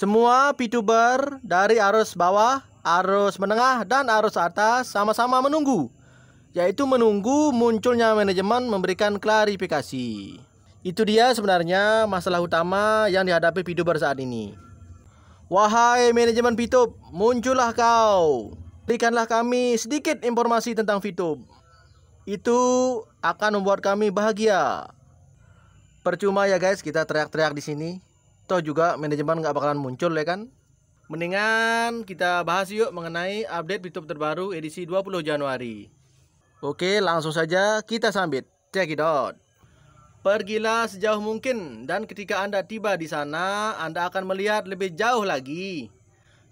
Semua VTuber dari arus bawah, arus menengah, dan arus atas sama-sama menunggu, yaitu menunggu munculnya manajemen memberikan klarifikasi. Itu dia sebenarnya masalah utama yang dihadapi VTuber saat ini. Wahai manajemen VTube, muncullah kau. Berikanlah kami sedikit informasi tentang VTube. Itu akan membuat kami bahagia. Percuma ya guys kita teriak-teriak di sini. Toh juga manajemen nggak bakalan muncul ya kan. Mendingan kita bahas yuk mengenai update VTube terbaru edisi 20 Januari. Oke, langsung saja kita sambit. Check it out. Pergilah sejauh mungkin dan ketika Anda tiba di sana, Anda akan melihat lebih jauh lagi.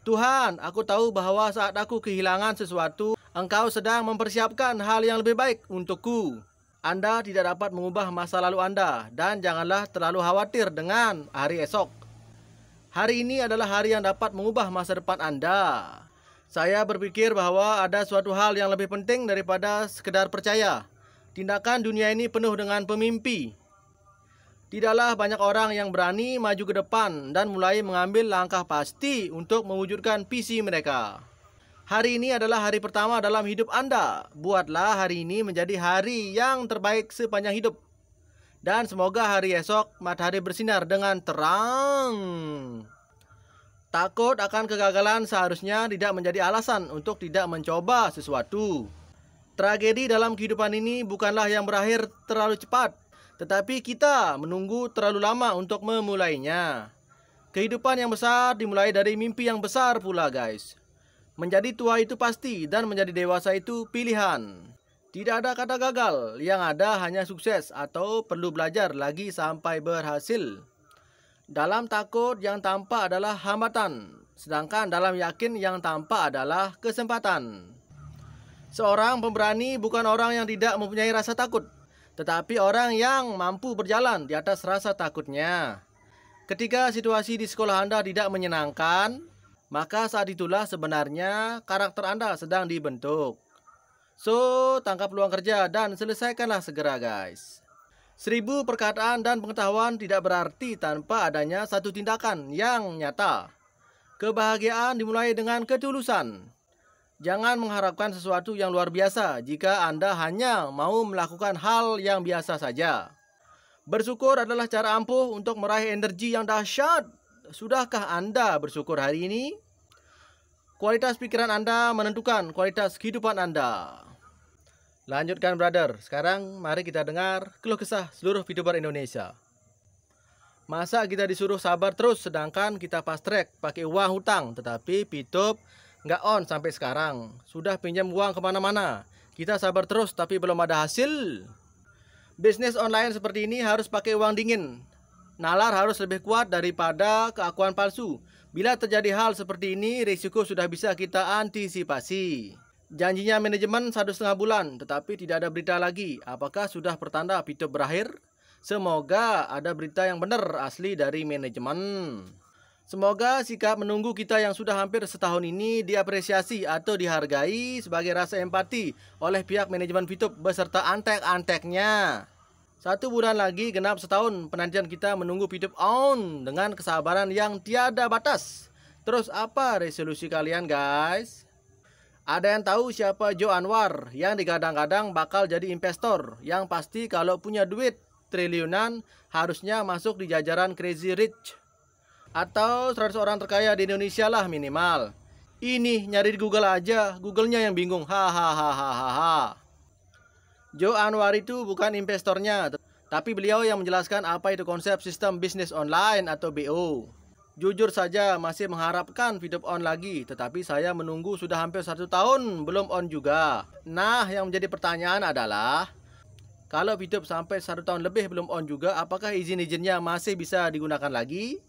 Tuhan, aku tahu bahwa saat aku kehilangan sesuatu, Engkau sedang mempersiapkan hal yang lebih baik untukku. Anda tidak dapat mengubah masa lalu Anda dan janganlah terlalu khawatir dengan hari esok. Hari ini adalah hari yang dapat mengubah masa depan Anda. Saya berpikir bahwa ada suatu hal yang lebih penting daripada sekedar percaya. Tindakan dunia ini penuh dengan pemimpi. Tidaklah banyak orang yang berani maju ke depan dan mulai mengambil langkah pasti untuk mewujudkan visi mereka. Hari ini adalah hari pertama dalam hidup Anda. Buatlah hari ini menjadi hari yang terbaik sepanjang hidup. Dan semoga hari esok matahari bersinar dengan terang. Takut akan kegagalan seharusnya tidak menjadi alasan untuk tidak mencoba sesuatu. Tragedi dalam kehidupan ini bukanlah yang berakhir terlalu cepat, tetapi kita menunggu terlalu lama untuk memulainya. Kehidupan yang besar dimulai dari mimpi yang besar pula guys. Menjadi tua itu pasti dan menjadi dewasa itu pilihan. Tidak ada kata gagal, yang ada hanya sukses atau perlu belajar lagi sampai berhasil. Dalam takut yang tampak adalah hambatan, sedangkan dalam yakin yang tampak adalah kesempatan. Seorang pemberani bukan orang yang tidak mempunyai rasa takut, tetapi orang yang mampu berjalan di atas rasa takutnya. Ketika situasi di sekolah Anda tidak menyenangkan, maka saat itulah sebenarnya karakter Anda sedang dibentuk. So, tangkap peluang kerja dan selesaikanlah segera guys. 1000 perkataan dan pengetahuan tidak berarti tanpa adanya satu tindakan yang nyata. Kebahagiaan dimulai dengan ketulusan. Jangan mengharapkan sesuatu yang luar biasa jika Anda hanya mau melakukan hal yang biasa saja. Bersyukur adalah cara ampuh untuk meraih energi yang dahsyat. Sudahkah Anda bersyukur hari ini? Kualitas pikiran Anda menentukan kualitas kehidupan Anda. Lanjutkan brother. Sekarang mari kita dengar keluh kesah seluruh VTuber Indonesia. Masa kita disuruh sabar terus sedangkan kita fast track pakai uang hutang, tetapi VTube nggak on sampai sekarang. Sudah pinjam uang kemana-mana. Kita sabar terus tapi belum ada hasil. Bisnis online seperti ini harus pakai uang dingin. Nalar harus lebih kuat daripada keakuan palsu. Bila terjadi hal seperti ini, risiko sudah bisa kita antisipasi. Janjinya manajemen 1,5 bulan, tetapi tidak ada berita lagi. Apakah sudah pertanda VTube berakhir? Semoga ada berita yang benar asli dari manajemen. Semoga sikap menunggu kita yang sudah hampir setahun ini diapresiasi atau dihargai sebagai rasa empati oleh pihak manajemen VTube beserta antek-anteknya. 1 bulan lagi genap setahun penantian kita menunggu VTube on dengan kesabaran yang tiada batas. Terus apa resolusi kalian guys? Ada yang tahu siapa Joe Anwar yang digadang-gadang bakal jadi investor? Yang pasti kalau punya duit triliunan harusnya masuk di jajaran Crazy Rich. Atau 100 orang terkaya di Indonesia lah minimal. Ini nyari di Google aja, Google-nya yang bingung. Hahaha. Joe Anwar itu bukan investornya, tapi beliau yang menjelaskan apa itu konsep sistem bisnis online atau BO. Jujur saja masih mengharapkan VTube on lagi, tetapi saya menunggu sudah hampir 1 tahun belum on juga. Nah, yang menjadi pertanyaan adalah, kalau VTube sampai 1 tahun lebih belum on juga, apakah izin-izinnya masih bisa digunakan lagi?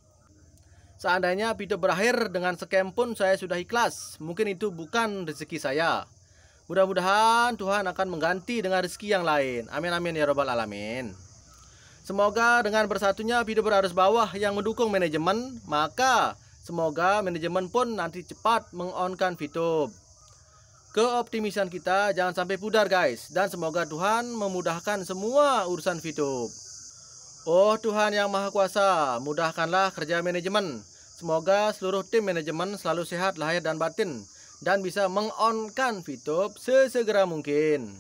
Seandainya VTube berakhir dengan scam pun saya sudah ikhlas, mungkin itu bukan rezeki saya. Mudah-mudahan Tuhan akan mengganti dengan rezeki yang lain. Amin amin ya robbal alamin. Semoga dengan bersatunya VTuber arus bawah yang mendukung manajemen, maka semoga manajemen pun nanti cepat meng-onkan VTube. Keoptimisan kita jangan sampai pudar guys, dan semoga Tuhan memudahkan semua urusan VTube. Oh Tuhan yang Maha Kuasa, mudahkanlah kerja manajemen. Semoga seluruh tim manajemen selalu sehat lahir dan batin dan bisa meng-on-kan VTube sesegera mungkin.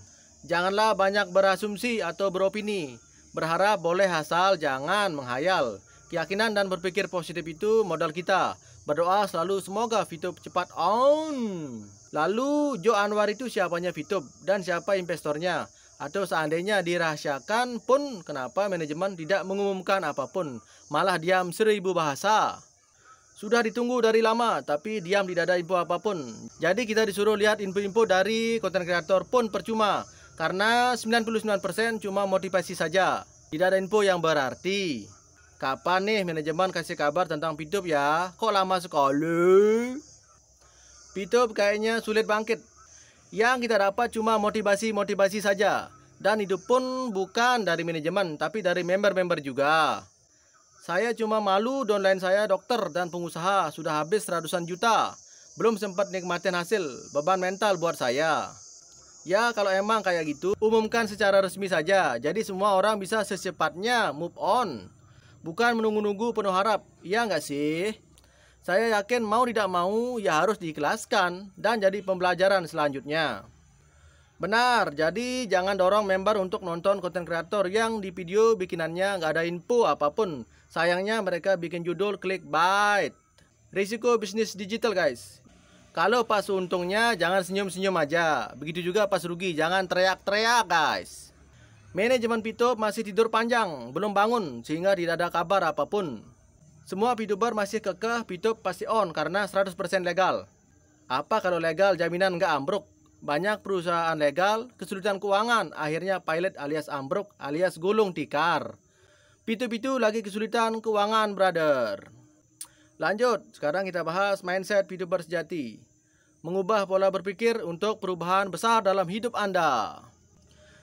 Janganlah banyak berasumsi atau beropini. Berharap boleh asal jangan menghayal. Keyakinan dan berpikir positif itu modal kita. Berdoa selalu semoga VTube cepat on. Lalu Jo Anwar itu siapanya VTube dan siapa investornya? Atau seandainya dirahasiakan pun kenapa manajemen tidak mengumumkan apapun, malah diam 1000 bahasa? Sudah ditunggu dari lama tapi diam tidak ada info apapun. Jadi kita disuruh lihat info-info dari konten kreator pun percuma, karena 99% cuma motivasi saja. Tidak ada info yang berarti. Kapan nih manajemen kasih kabar tentang VTube ya? Kok lama sekali? VTube kayaknya sulit bangkit. Yang kita dapat cuma motivasi-motivasi saja. Dan itu pun bukan dari manajemen, tapi dari member-member juga. Saya cuma malu downline saya dokter dan pengusaha sudah habis ratusan juta. Belum sempat nikmatin hasil, beban mental buat saya. Ya kalau emang kayak gitu, umumkan secara resmi saja. Jadi semua orang bisa secepatnya move on. Bukan menunggu-nunggu penuh harap, iya nggak sih? Saya yakin mau tidak mau ya harus diikhlaskan dan jadi pembelajaran selanjutnya. Benar, jadi jangan dorong member untuk nonton konten kreator yang di video bikinannya nggak ada info apapun. Sayangnya mereka bikin judul clickbait. Risiko bisnis digital guys. Kalau pas untungnya jangan senyum-senyum aja. Begitu juga pas rugi, jangan teriak-teriak guys. Manajemen VTube masih tidur panjang, belum bangun sehingga tidak ada kabar apapun. Semua VTuber masih kekeh VTube pasti on karena 100% legal. Apa kalau legal jaminan nggak ambruk? Banyak perusahaan legal kesulitan keuangan, akhirnya pilot alias ambruk alias gulung tikar. VTube itu lagi kesulitan keuangan brother. Lanjut, sekarang kita bahas mindset VTuber sejati. Mengubah pola berpikir untuk perubahan besar dalam hidup Anda.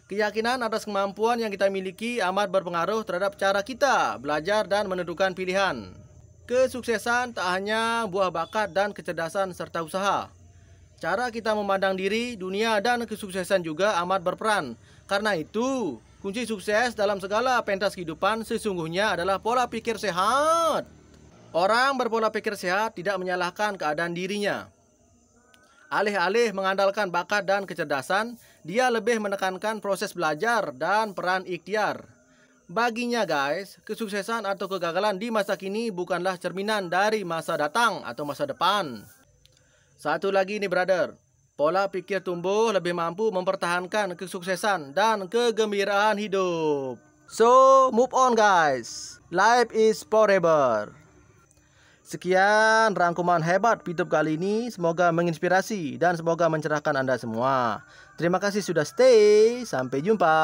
Keyakinan atas kemampuan yang kita miliki amat berpengaruh terhadap cara kita belajar dan menentukan pilihan. Kesuksesan tak hanya buah bakat dan kecerdasan serta usaha. Cara kita memandang diri, dunia, dan kesuksesan juga amat berperan. Karena itu, kunci sukses dalam segala pentas kehidupan sesungguhnya adalah pola pikir sehat. Orang berpola pikir sehat tidak menyalahkan keadaan dirinya. Alih-alih mengandalkan bakat dan kecerdasan, dia lebih menekankan proses belajar dan peran ikhtiar. Baginya guys, kesuksesan atau kegagalan di masa kini bukanlah cerminan dari masa datang atau masa depan. Satu lagi nih brother, pola pikir tumbuh lebih mampu mempertahankan kesuksesan dan kegembiraan hidup. So, move on guys. Life is forever. Sekian rangkuman hebat VTube kali ini. Semoga menginspirasi dan semoga mencerahkan Anda semua. Terima kasih sudah stay. Sampai jumpa.